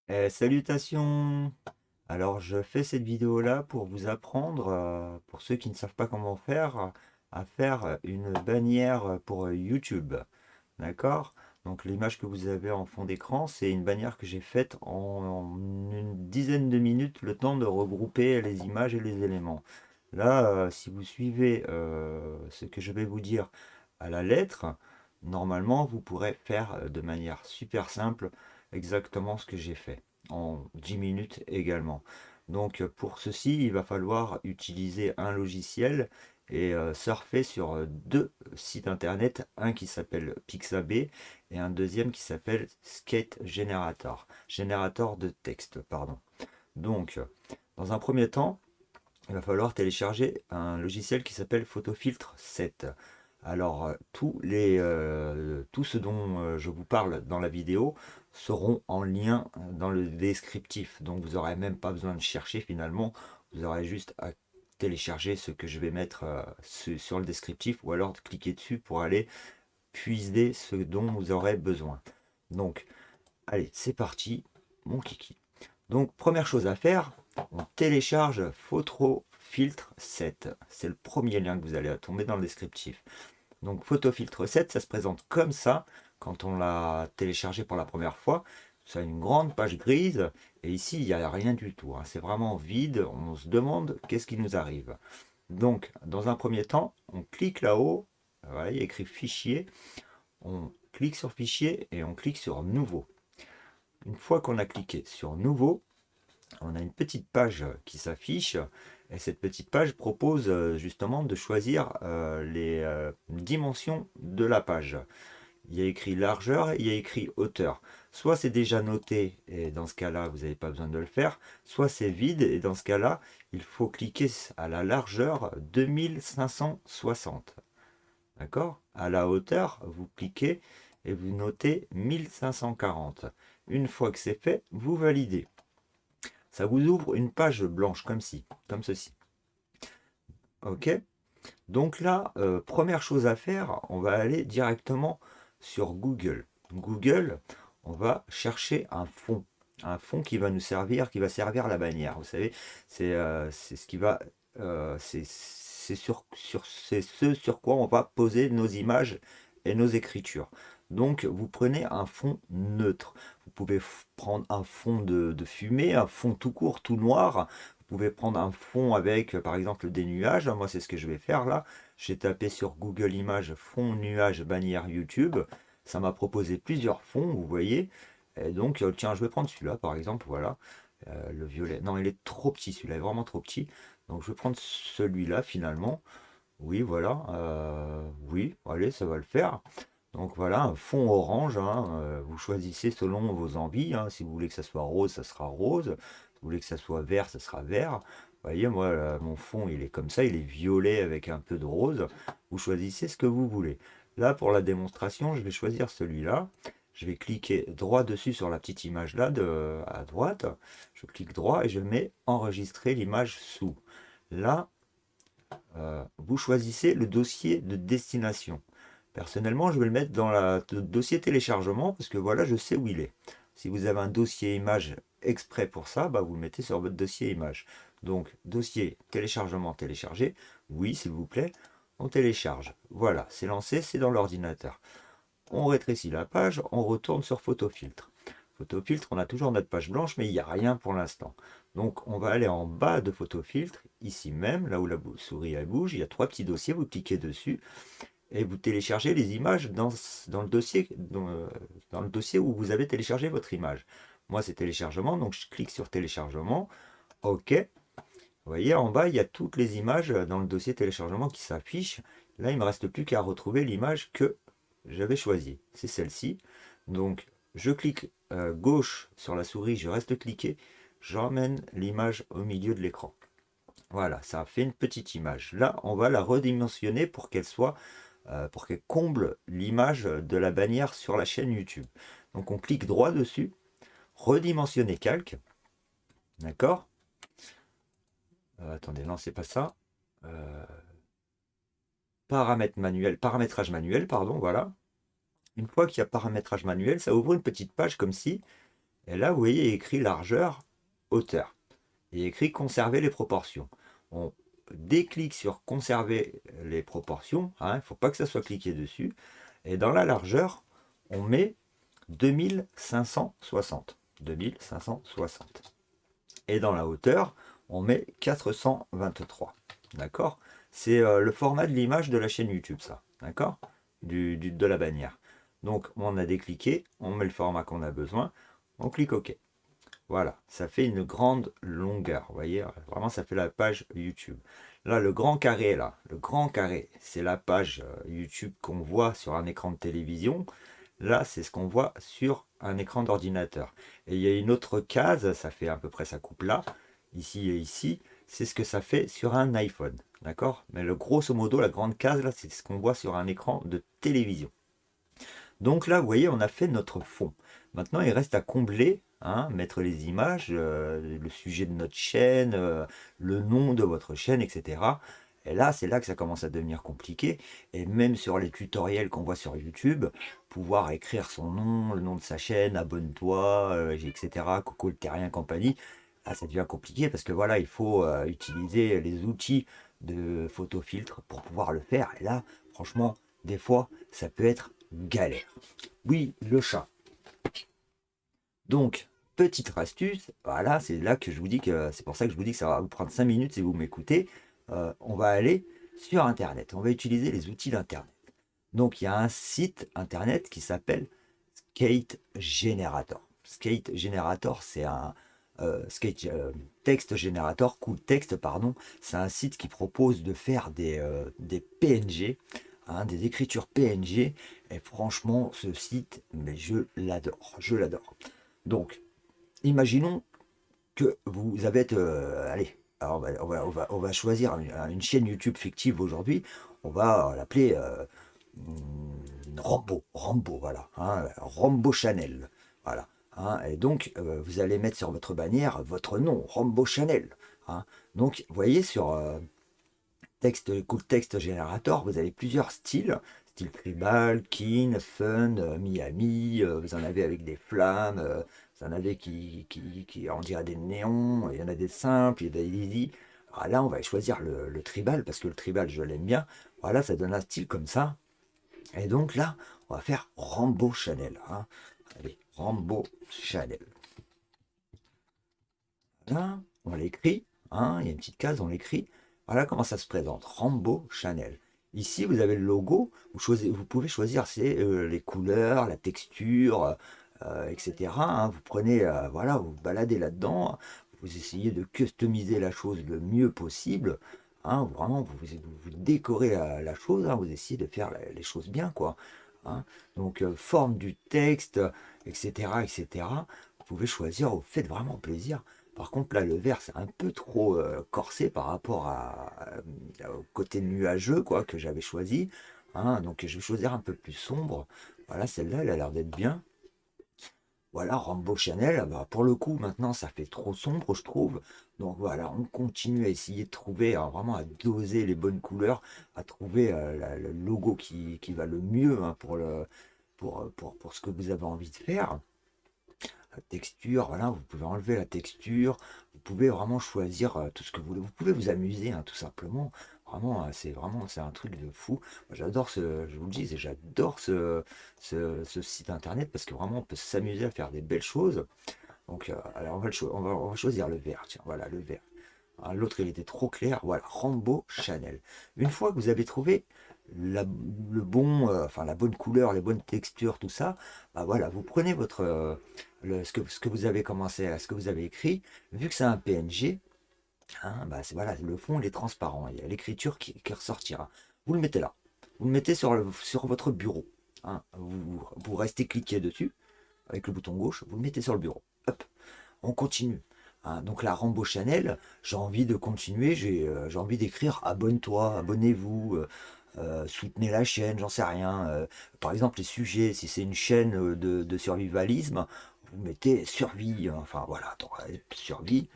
Salutations! Alors je fais cette vidéo là pour vous apprendre, pour ceux qui ne savent pas comment faire, à faire une bannière pour YouTube. D'accord? Donc l'image que vous avez en fond d'écran, c'est une bannière que j'ai faite en une dizaine de minutes, le temps de regrouper les images et les éléments. Là, si vous suivez ce que je vais vous dire à la lettre, normalement vous pourrez faire de manière super simple exactement ce que j'ai fait en 10 minutes également. Donc pour ceci, il va falloir utiliser un logiciel et surfer sur deux sites internet, un qui s'appelle Pixabay et un deuxième qui s'appelle Skate Generator, générateur de texte, pardon. Donc, dans un premier temps, il va falloir télécharger un logiciel qui s'appelle Photofiltre 7. Alors, tout ce dont je vous parle dans la vidéo seront en lien dans le descriptif. Donc, vous n'aurez même pas besoin de chercher finalement. Vous aurez juste à télécharger ce que je vais mettre sur le descriptif ou alors de cliquer dessus pour aller puiser ce dont vous aurez besoin. Donc, allez, c'est parti, mon kiki. Donc, première chose à faire, on télécharge Photofiltre 7. C'est le premier lien que vous allez tomber dans le descriptif. Donc, Photofiltre 7, ça se présente comme ça quand on l'a téléchargé pour la première fois. Ça a une grande page grise et ici, il n'y a rien du tout, hein. C'est vraiment vide. On se demande qu'est-ce qui nous arrive. Donc, dans un premier temps, on clique là-haut. Voilà, il y a écrit fichier. On clique sur fichier et on clique sur nouveau. Une fois qu'on a cliqué sur nouveau, on a une petite page qui s'affiche et cette petite page propose justement de choisir les dimensions de la page. Il y a écrit largeur et il y a écrit hauteur. Soit c'est déjà noté et dans ce cas-là vous n'avez pas besoin de le faire, soit c'est vide et dans ce cas-là il faut cliquer à la largeur 2560. D'accord? À la hauteur, vous cliquez et vous notez 1540. Une fois que c'est fait, vous validez. Ça vous ouvre une page blanche comme ceci. Ok? Donc là, première chose à faire, on va aller directement sur Google. Google, on va chercher un fond qui va nous servir, qui va servir la bannière. Vous savez, c'est ce qui va, c'est ce sur quoi on va poser nos images et nos écritures. Donc, vous prenez un fond neutre. Vous pouvez prendre un fond de fumée, un fond tout court, tout noir. Vous pouvez prendre un fond avec, par exemple, des nuages. Moi, c'est ce que je vais faire là. J'ai tapé sur Google Images fond nuage bannière YouTube. Ça m'a proposé plusieurs fonds, vous voyez. Et donc, tiens, je vais prendre celui-là, par exemple. Voilà. Le violet. Non, il est trop petit, celui-là est vraiment trop petit. Donc, je vais prendre celui-là finalement. Oui, voilà. Oui, allez, ça va le faire. Donc voilà, un fond orange, hein, vous choisissez selon vos envies, hein. Si vous voulez que ça soit rose, ça sera rose. Si vous voulez que ça soit vert, ça sera vert. Vous voyez, moi, mon fond, il est comme ça, il est violet avec un peu de rose. Vous choisissez ce que vous voulez. Là, pour la démonstration, je vais choisir celui-là. Je vais cliquer droit dessus sur la petite image là, à droite. Je clique droit et je mets enregistrer l'image sous. Là, vous choisissez le dossier de destination. Personnellement, je vais le mettre dans le dossier téléchargement parce que voilà, je sais où il est. Si vous avez un dossier image exprès pour ça, bah, vous le mettez sur votre dossier image. Donc, dossier téléchargement téléchargé, oui, s'il vous plaît, on télécharge. Voilà, c'est lancé, c'est dans l'ordinateur. On rétrécit la page, on retourne sur photofiltre. Photofiltre, on a toujours notre page blanche, mais il n'y a rien pour l'instant. Donc on va aller en bas de photofiltre, ici même, là où la souris elle bouge, il y a trois petits dossiers, vous cliquez dessus et vous téléchargez les images dans le dossier, dans le dossier où vous avez téléchargé votre image. Moi c'est téléchargement, donc je clique sur téléchargement, ok. Vous voyez en bas il y a toutes les images dans le dossier téléchargement qui s'affichent. Là il ne me reste plus qu'à retrouver l'image que j'avais choisie, c'est celle-ci. Donc je clique gauche sur la souris, je reste cliqué, j'emmène l'image au milieu de l'écran. Voilà, ça a fait une petite image. Là, on va la redimensionner pour qu'elle comble l'image de la bannière sur la chaîne YouTube. Donc on clique droit dessus, redimensionner calque, d'accord. Attendez, non, c'est pas ça. Euh, paramétrage manuel, pardon, voilà. Une fois qu'il y a paramétrage manuel, ça ouvre une petite page comme ci. Et là, vous voyez écrit largeur, hauteur. Et écrit conserver les proportions. On déclique sur conserver les proportions. Il ne faut pas que ça soit cliqué dessus. Et dans la largeur, on met 2560. 2560. Et dans la hauteur, on met 423. D'accord? C'est le format de l'image de la chaîne YouTube, ça. D'accord? De la bannière. Donc, on a décliqué, on met le format qu'on a besoin, on clique OK. Voilà, ça fait une grande longueur. Vous voyez, vraiment, ça fait la page YouTube. Là, le grand carré, c'est la page YouTube qu'on voit sur un écran de télévision. Là, c'est ce qu'on voit sur un écran d'ordinateur. Et il y a une autre case, ça fait à peu près, ça coupe là, ici et ici, c'est ce que ça fait sur un iPhone. D'accord? Mais le grosso modo, la grande case, là, c'est ce qu'on voit sur un écran de télévision. Donc là, vous voyez, on a fait notre fond. Maintenant, il reste à combler, hein, mettre les images, le sujet de notre chaîne, le nom de votre chaîne, etc. Et là, c'est là que ça commence à devenir compliqué. Et même sur les tutoriels qu'on voit sur YouTube, pouvoir écrire son nom, le nom de sa chaîne, abonne-toi, etc., Coco le Terrien compagnie, là, ça devient compliqué parce que voilà, il faut utiliser les outils de photofiltre pour pouvoir le faire. Et là, franchement, des fois, ça peut être galère. Oui, le chat. Donc, petite astuce, voilà, c'est là que je vous dis que c'est pour ça que je vous dis que ça va vous prendre 5 minutes si vous m'écoutez. On va aller sur Internet, on va utiliser les outils d'Internet. Donc, il y a un site Internet qui s'appelle Skate Generator. Skate Generator, c'est un text Generator, cool text, pardon. C'est un site qui propose de faire des PNG, hein, des écritures PNG. Et franchement, ce site, mais je l'adore. Donc, imaginons que vous avez, allez, alors on va choisir une chaîne YouTube fictive aujourd'hui. On va l'appeler Rambo, voilà, hein, Rambo Chanel, voilà. Hein, et donc, vous allez mettre sur votre bannière votre nom, Rambo Chanel. Hein. Donc, vous voyez, sur Cool Text Generator, vous avez plusieurs styles. Style tribal, keen, fun, Miami, vous en avez avec des flammes, vous en avez qui on dirait des néons, il y en a des simples, il y en a des easy. Alors là, on va choisir le tribal, parce que le tribal, je l'aime bien. Voilà, ça donne un style comme ça. Et donc là, on va faire Rambo Chanel. Hein. Allez, Rambo Chanel. Là, on l'écrit. Hein, il y a une petite case, on l'écrit. Voilà comment ça se présente. Rambo Chanel. Ici, vous avez le logo. Vous pouvez choisir les couleurs, la texture, etc. Hein. Vous prenez, voilà, vous vous baladez là-dedans. Vous essayez de customiser la chose le mieux possible. Hein, vraiment, vous décorez la chose. Hein, vous essayez de faire les choses bien, quoi. Hein. Donc, forme du texte, etc., etc. Vous pouvez choisir, vous faites vraiment plaisir. Par contre, là, le vert, c'est un peu trop corsé par rapport au côté nuageux quoi, que j'avais choisi. Hein. Donc, je vais choisir un peu plus sombre. Voilà, celle-là, elle a l'air d'être bien. Voilà, Rambo Chanel, bah, pour le coup, maintenant, ça fait trop sombre, je trouve. Donc voilà, on continue à essayer de trouver, hein, vraiment à doser les bonnes couleurs, à trouver le logo qui va le mieux hein, pour ce que vous avez envie de faire. La texture, voilà, vous pouvez enlever la texture, vous pouvez vraiment choisir tout ce que vous voulez. Vous pouvez vous amuser, hein, tout simplement. Vraiment, c'est un truc de fou. Moi, j'adore je vous le dis, j'adore ce site internet parce que vraiment, on peut s'amuser à faire des belles choses. Donc, alors, on va choisir le vert. Tiens, voilà, le vert. Ah, l'autre, il était trop clair. Voilà, Rambo Chanel. Une fois que vous avez trouvé le bon, enfin la bonne couleur, les bonnes textures, tout ça, bah voilà, vous prenez ce que vous avez commencé, ce que vous avez écrit. Vu que c'est un PNG, hein, bah voilà, le fond il est transparent. Il y a l'écriture qui ressortira. Vous le mettez là. Vous le mettez sur votre bureau. Hein. Vous restez cliqué dessus avec le bouton gauche. Vous le mettez sur le bureau. Hop, on continue. Hein, donc la Rambo Chanel, j'ai envie de continuer, j'ai envie d'écrire abonne-toi, abonnez-vous, soutenez la chaîne, j'en sais rien. Par exemple, les sujets, si c'est une chaîne de survivalisme, vous mettez survie, hein, enfin voilà, attends, survie,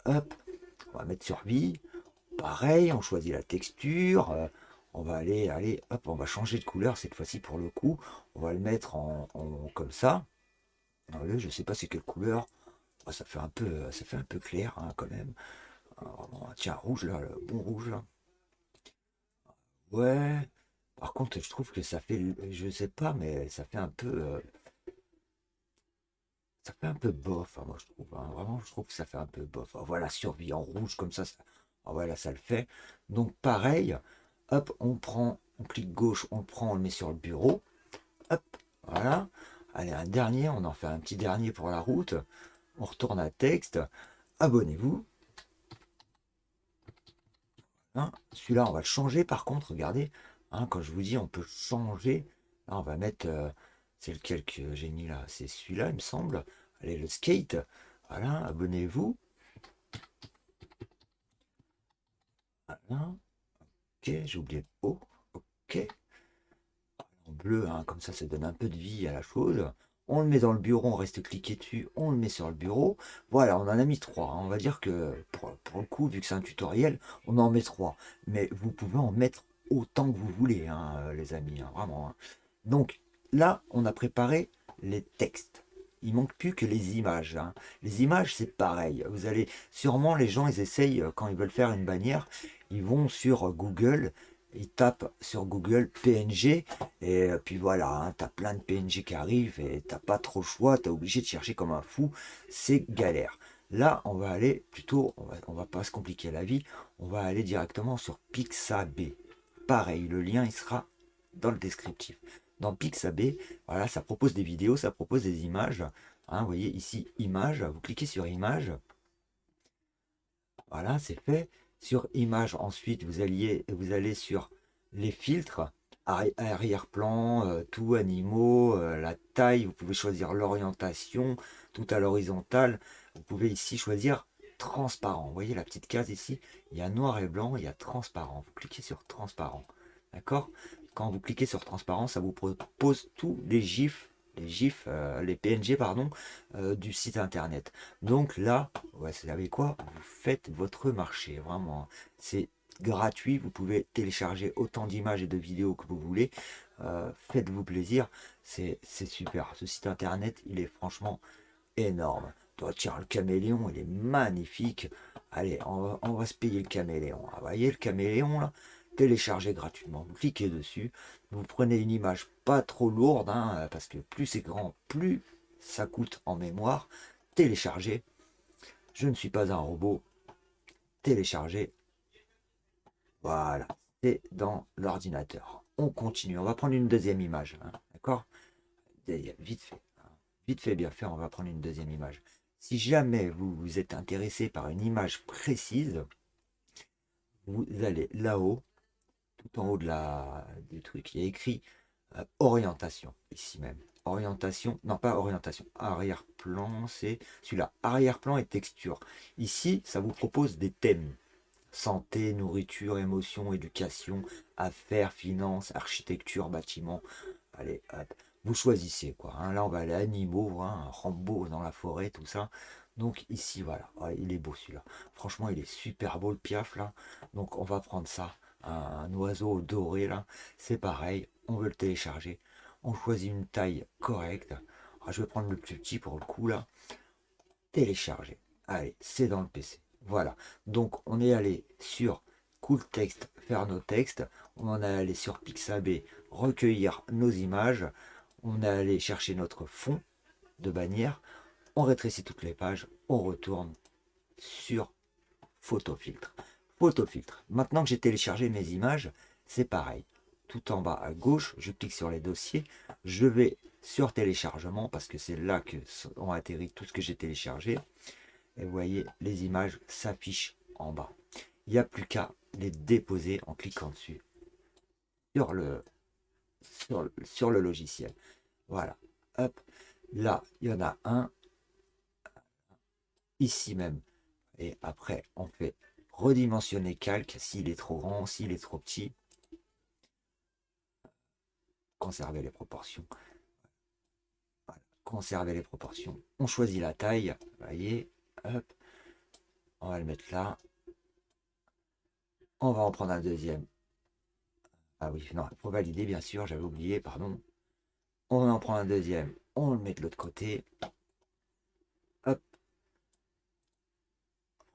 hop, on va mettre survie, pareil, on choisit la texture, on va hop, on va changer de couleur cette fois-ci pour le coup, on va le mettre comme ça, Là, je sais pas c'est quelle couleur. Ah, ça fait un peu clair hein, quand même. Ah, vraiment, tiens, rouge là, le bon rouge là. Ouais. Par contre, je trouve que ça fait, je sais pas, mais ça fait un peu bof, hein, moi je trouve. Hein. Vraiment, je trouve que ça fait un peu bof. Ah, voilà, survie en rouge comme ça. Ah, voilà, ça le fait. Donc pareil, hop, on clique gauche, on le prend, on le met sur le bureau. Hop, voilà. Allez, un dernier, on en fait un petit dernier pour la route. On retourne à texte. Abonnez-vous. Hein. Celui-là, on va le changer par contre, regardez. Hein, quand je vous dis, on peut changer. Là, on va mettre. C'est lequel que j'ai mis là? C'est celui-là, il me semble. Allez, le skate. Voilà, abonnez-vous. Voilà. Ok, j'ai oublié le O. Ok. En bleu, hein, comme ça donne un peu de vie à la chose. On le met dans le bureau, on reste cliqué dessus, on le met sur le bureau. Voilà, on en a mis trois. Hein. On va dire que pour le coup, vu que c'est un tutoriel, on en met trois. Mais vous pouvez en mettre autant que vous voulez, hein, les amis, hein, vraiment. Hein. Donc là, on a préparé les textes. Il manque plus que les images. Hein. Les images, c'est pareil. Vous allez sûrement, les gens, ils essayent quand ils veulent faire une bannière, ils vont sur Google, ils tapent sur Google PNG et puis voilà, hein, t'as plein de PNG qui arrivent et t'as pas trop le choix, t'es obligé de chercher comme un fou, c'est galère. Là, on va aller plutôt, on va pas se compliquer la vie, on va aller directement sur Pixabay. Pareil, le lien il sera dans le descriptif. Dans Pixabay, voilà, ça propose des vidéos, ça propose des images. Hein, vous voyez ici, images, vous cliquez sur images, voilà, c'est fait. Sur image, ensuite, vous allez sur les filtres, arrière-plan, tout, animaux, la taille, vous pouvez choisir l'orientation, tout à l'horizontale. Vous pouvez ici choisir transparent. Vous voyez la petite case ici, il y a noir et blanc, il y a transparent. Vous cliquez sur transparent. D'accord? Quand vous cliquez sur transparent, ça vous propose tous les GIFs, les PNG, pardon, du site internet. Donc là, ouais, vous savez quoi? Vous faites votre marché, vraiment. C'est gratuit, vous pouvez télécharger autant d'images et de vidéos que vous voulez. Faites-vous plaisir, c'est super. Ce site internet, il est franchement énorme. Toi, tiens, le caméléon, il est magnifique. Allez, on va se payer le caméléon. Ah, vous voyez le caméléon là? Téléchargez gratuitement. Vous cliquez dessus. Vous prenez une image pas trop lourde, hein, parce que plus c'est grand, plus ça coûte en mémoire. Téléchargez. Je ne suis pas un robot. Téléchargez. Voilà. C'est dans l'ordinateur. On continue. On va prendre une deuxième image. Hein, d'accord? Vite fait. Hein. Vite fait, bien fait. On va prendre une deuxième image. Si jamais vous vous êtes intéressé par une image précise, vous allez là-haut, tout en haut du truc. Il y a écrit orientation, ici même. Orientation, non pas orientation, arrière-plan, c'est celui-là. Arrière-plan et texture. Ici, ça vous propose des thèmes. Santé, nourriture, émotion, éducation, affaires, finances, architecture, bâtiment. Allez, hop. Vous choisissez quoi. Hein. Là, on va aller animaux, hein, Rambo dans la forêt, tout ça. Donc ici, voilà. Ouais, il est beau celui-là. Franchement, il est super beau le piaf là. Donc on va prendre ça. Un oiseau doré là. C'est pareil. On veut le télécharger. On choisit une taille correcte. Ah, je vais prendre le plus petit pour le coup là. Télécharger. Allez, c'est dans le PC. Voilà. Donc on est allé sur Cool Text, faire nos textes. On en est allé sur Pixabay, recueillir nos images. On est allé chercher notre fond de bannière. On rétrécit toutes les pages. On retourne sur Photofiltre. Photofiltre. Maintenant que j'ai téléchargé mes images, c'est pareil. Tout en bas à gauche, je clique sur les dossiers. Je vais sur téléchargement parce que c'est là que ont atterri tout ce que j'ai téléchargé. Et vous voyez, les images s'affichent en bas. Il n'y a plus qu'à les déposer en cliquant dessus sur sur le logiciel. Voilà. Hop. Là, il y en a un ici même. Et après, on fait redimensionner calque s'il est trop grand, s'il est trop petit. Conserver les proportions. Voilà. Conserver les proportions. On choisit la taille. Vous voyez. Hop. On va le mettre là. On va en prendre un deuxième. Ah oui, non, il faut valider, bien sûr. J'avais oublié, pardon. On en prend un deuxième. On le met de l'autre côté.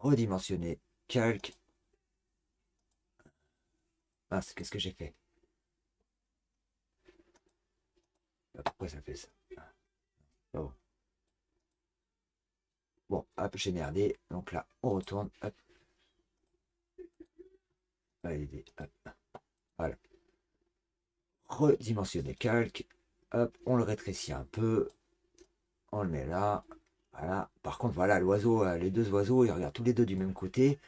redimensionner, calque. Mince, qu'est-ce que j'ai fait? Pourquoi ça fait ça? Ah bon. Bon, hop, j'ai merdé. Donc là, on retourne. Hop, valider. Hop, voilà. Redimensionner calque. Hop, on le rétrécit un peu. On le met là. Voilà. Par contre, voilà, l'oiseau, les deux oiseaux, ils regardent tous les deux du même côté.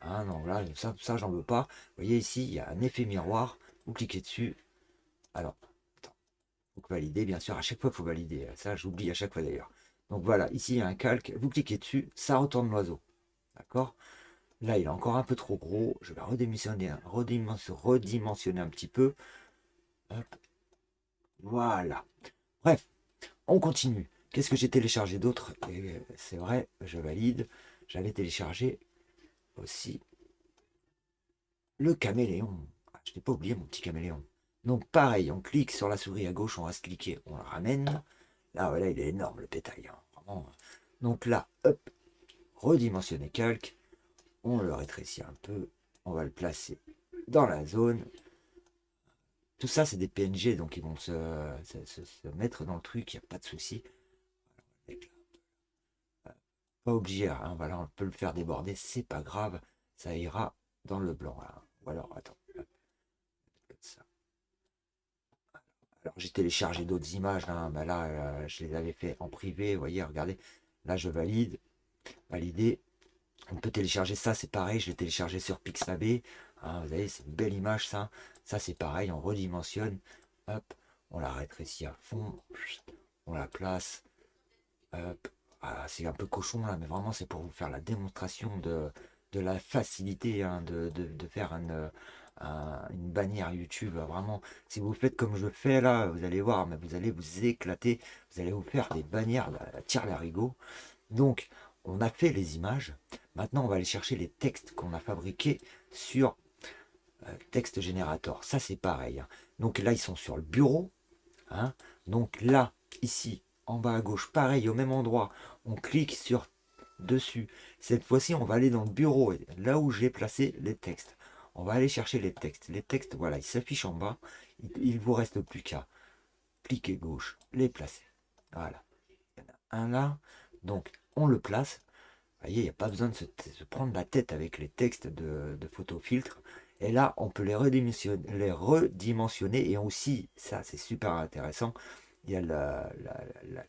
Hein, non, là, ça j'en veux pas. Vous voyez ici, il y a un effet miroir. Vous cliquez dessus. Alors, attends. Faut valider, bien sûr. À chaque fois, il faut valider. Ça, j'oublie à chaque fois d'ailleurs. Donc voilà, ici, il y a un calque. Vous cliquez dessus, ça retourne l'oiseau. D'accord? Là, il est encore un peu trop gros. Je vais redimensionner un petit peu. Hop. Voilà. Bref, on continue. Qu'est-ce que j'ai téléchargé d'autre? C'est vrai, je valide. J'avais téléchargé aussi le caméléon. Ah, je n'ai pas oublié mon petit caméléon. Donc pareil, on clique sur la souris à gauche, on reste cliquer, on le ramène. Là, voilà, il est énorme le pétail. Hein, vraiment. Donc là, hop, redimensionner calque. On le rétrécit un peu. On va le placer dans la zone. Tout ça, c'est des PNG, donc ils vont se mettre dans le truc, il n'y a pas de souci. Pas obligé, hein, voilà, on peut le faire déborder, c'est pas grave, ça ira dans le blanc. Là. Ou alors, attends, comme ça. Alors, j'ai téléchargé d'autres images, hein, bah là, je les avais fait en privé, vous voyez, regardez. Là, je valide, valider. On peut télécharger ça, c'est pareil, je l'ai téléchargé sur Pixabay. Hein, vous voyez, c'est une belle image, ça. Ça, c'est pareil, on redimensionne. Hop, on la rétrécit à fond. On la place. Hop. Ah, c'est un peu cochon là, mais vraiment, c'est pour vous faire la démonstration de la facilité hein, de faire une bannière YouTube. Vraiment, si vous faites comme je fais là, vous allez voir, mais vous allez vous éclater. Vous allez vous faire des bannières, la tire larigot. Donc, on a fait les images. Maintenant, on va aller chercher les textes qu'on a fabriqués sur Text Generator. Ça, c'est pareil. Hein. Donc là, ils sont sur le bureau. Hein. Donc là, ici, en bas à gauche, pareil, au même endroit, on clique sur dessus. Cette fois-ci, on va aller dans le bureau, là où j'ai placé les textes. On va aller chercher les textes. Les textes, voilà, ils s'affichent en bas. Il ne vous reste plus qu'à cliquer gauche, les placer. Voilà. Il y en a un là. Donc, on le place. Vous voyez, il n'y a pas besoin de se prendre la tête avec les textes de photofiltre. Et là, on peut les redimensionner. Et aussi, ça c'est super intéressant, il y a la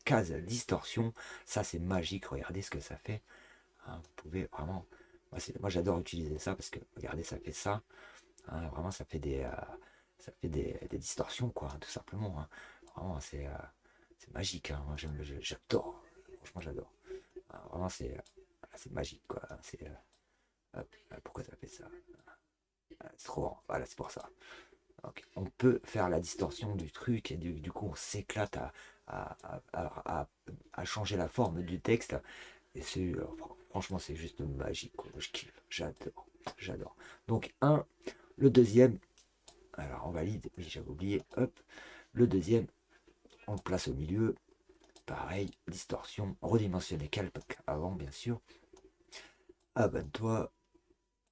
case distorsion. Ça c'est magique, regardez ce que ça fait. Hein, vous pouvez vraiment... Moi j'adore utiliser ça parce que, regardez, ça fait ça. Hein, vraiment, ça fait des distorsions, quoi, hein, tout simplement. Hein. Vraiment, c'est magique. Hein. Moi j'adore. Franchement, j'adore. Hein, vraiment, c'est magique, quoi. Pourquoi ça fait ça? C'est trop. Voilà, c'est pour ça. Donc, on peut faire la distorsion du truc et du coup, on s'éclate à, à- à- à changer la forme du texte. Et franchement, c'est juste magique, quoi. Je kiffe. J'adore. J'adore. Donc, le deuxième. Alors, on valide. Oui, j'avais oublié. Hop. Le deuxième, on le place au milieu. Pareil, distorsion, redimensionner calque avant, bien sûr. Abonne-toi.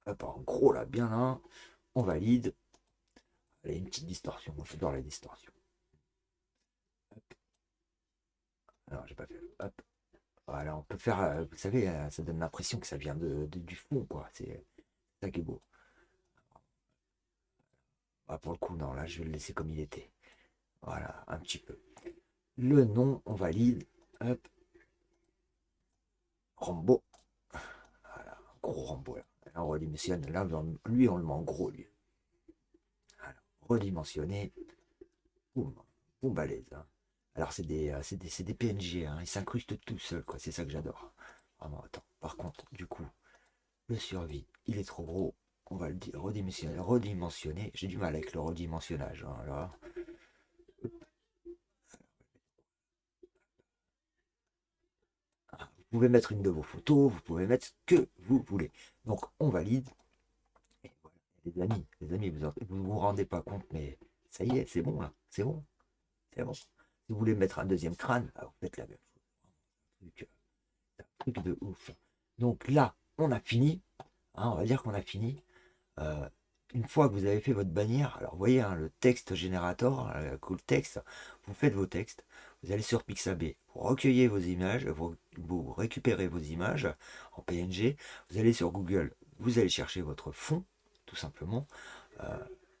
Hop, en gros, là, bien là. On valide. Allez, une petite distorsion. J'adore la distorsion. Hop. Alors, j'ai pas fait. Hop. Voilà, on peut faire. Vous savez, ça donne l'impression que ça vient du fond, quoi. C'est ça qui est beau. Ah, pour le coup, non, là, je vais le laisser comme il était. Voilà, un petit peu. Le nom, on valide. Hop. Rambo. Voilà, gros Rambo, là. On redimensionne. Là, lui, on le met en gros, lui. Voilà, redimensionné. Boum. Boum, balèze. Hein. Alors, c'est des PNG, hein. Ils s'incrustent tout seuls, quoi. C'est ça que j'adore. Vraiment, attends. Par contre, du coup, le survie, il est trop gros. On va le redimensionner. Redimensionner. J'ai du mal avec le redimensionnage. Hein, là. Vous pouvez mettre une de vos photos, vous pouvez mettre ce que vous voulez. Donc, on valide. Et voilà. Les amis, vous rendez pas compte, mais ça y est, c'est bon, là. C'est bon. C'est bon. Si vous voulez mettre un deuxième crâne, vous faites la même chose. Un truc de ouf. Donc là, on a fini, hein, on va dire qu'on a fini. Euh, une fois que vous avez fait votre bannière, alors vous voyez hein, le texte générateur, cool text, vous faites vos textes, vous allez sur Pixabay, vous recueillez vos images, vous récupérez vos images en PNG, vous allez sur Google, vous allez chercher votre fond, tout simplement. Euh,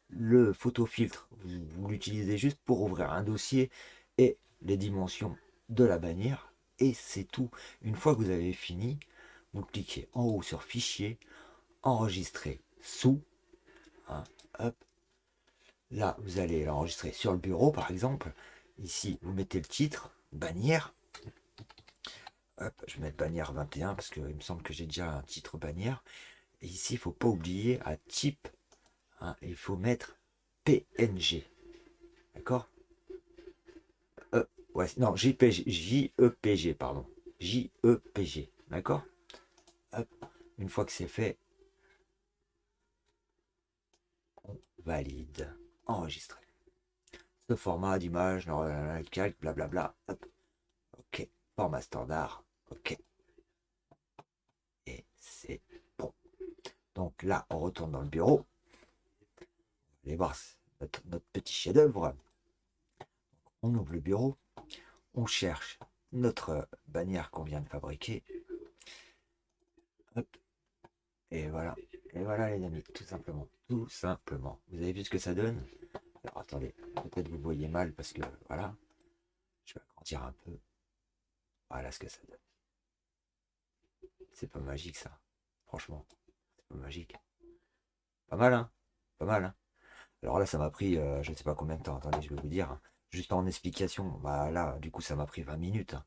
le photofiltre, vous l'utilisez juste pour ouvrir un dossier et les dimensions de la bannière, et c'est tout. Une fois que vous avez fini, vous cliquez en haut sur Fichier, Enregistrer sous. Hein, hop. Là, vous allez l'enregistrer sur le bureau, par exemple. Ici, vous mettez le titre, bannière. Hop, je vais mettre bannière 21 parce qu'il me semble que j'ai déjà un titre bannière. Et ici, il ne faut pas oublier à type, hein, il faut mettre PNG. D'accord ouais, non, JPG, JEPG, pardon. JEPG. D'accord. Hop. Une fois que c'est fait, on valide. Enregistrer. Ce format d'image, calque, blablabla. Hop. OK. Format standard. OK. Et c'est bon. Donc là, on retourne dans le bureau. Allez voir notre petit chef-d'œuvre. On ouvre le bureau. On cherche notre bannière qu'on vient de fabriquer. Hop. Et voilà. Et voilà les amis, tout simplement. Tout simplement. Vous avez vu ce que ça donne? Alors attendez, peut-être vous voyez mal parce que voilà. Je vais agrandir un peu. Voilà ce que ça donne. C'est pas magique ça. Franchement, c'est pas magique. Pas mal, hein? Pas mal, hein? Alors là, ça m'a pris, je ne sais pas combien de temps. Attendez, je vais vous dire, hein. Juste en explication, bah là, du coup, ça m'a pris 20 minutes, hein.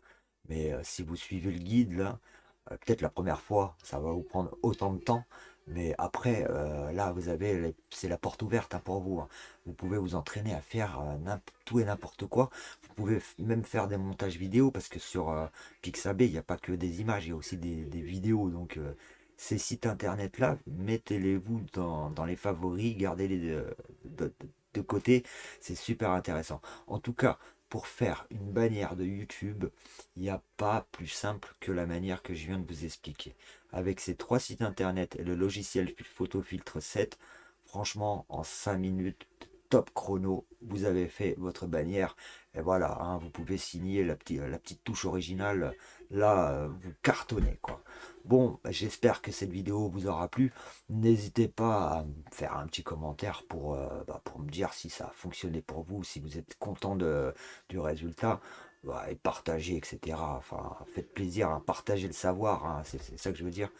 Mais si vous suivez le guide, là, peut-être la première fois, ça va vous prendre autant de temps. Mais après, là, vous avez, c'est la porte ouverte hein, pour vous, hein. Vous pouvez vous entraîner à faire tout et n'importe quoi. Vous pouvez même faire des montages vidéo parce que sur Pixabay, il n'y a pas que des images, il y a aussi des vidéos. Donc, ces sites internet-là, mettez-les-vous dans les favoris, gardez-les de, de côté. C'est super intéressant. En tout cas, pour faire une bannière de YouTube, il n'y a pas plus simple que la manière que je viens de vous expliquer. Avec ces trois sites internet et le logiciel Photofiltre 7, franchement, en 5 minutes, top chrono, vous avez fait votre bannière. Et voilà, hein, vous pouvez signer la petite touche originale. Là, vous cartonnez, quoi. Bon, bah, j'espère que cette vidéo vous aura plu. N'hésitez pas à me faire un petit commentaire pour me dire si ça a fonctionné pour vous, si vous êtes content du résultat. Bah, et partagez, etc. Enfin, faites plaisir à partager le savoir, hein, c'est ça que je veux dire.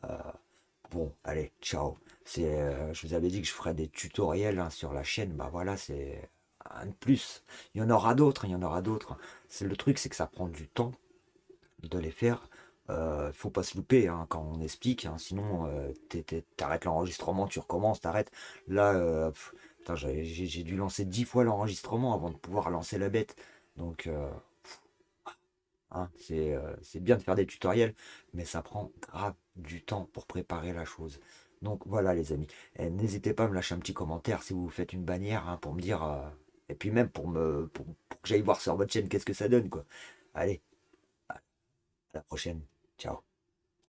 Euh, bon, allez, ciao. Je vous avais dit que je ferais des tutoriels hein, sur la chaîne, bah voilà, c'est un de plus. Il y en aura d'autres, il y en aura d'autres. C'est le truc, c'est que ça prend du temps de les faire. Faut pas se louper hein, quand on explique, hein, sinon t'arrêtes l'enregistrement, tu recommences, t'arrêtes. Là, putain, j'ai dû lancer 10 fois l'enregistrement avant de pouvoir lancer la bête. Donc, hein, c'est bien de faire des tutoriels, mais ça prend grave du temps pour préparer la chose. Donc voilà les amis. Et n'hésitez pas à me lâcher un petit commentaire si vous faites une bannière hein, pour me dire. Et puis même pour que j'aille voir sur votre chaîne qu'est-ce que ça donne quoi. Allez, à la prochaine. Ciao.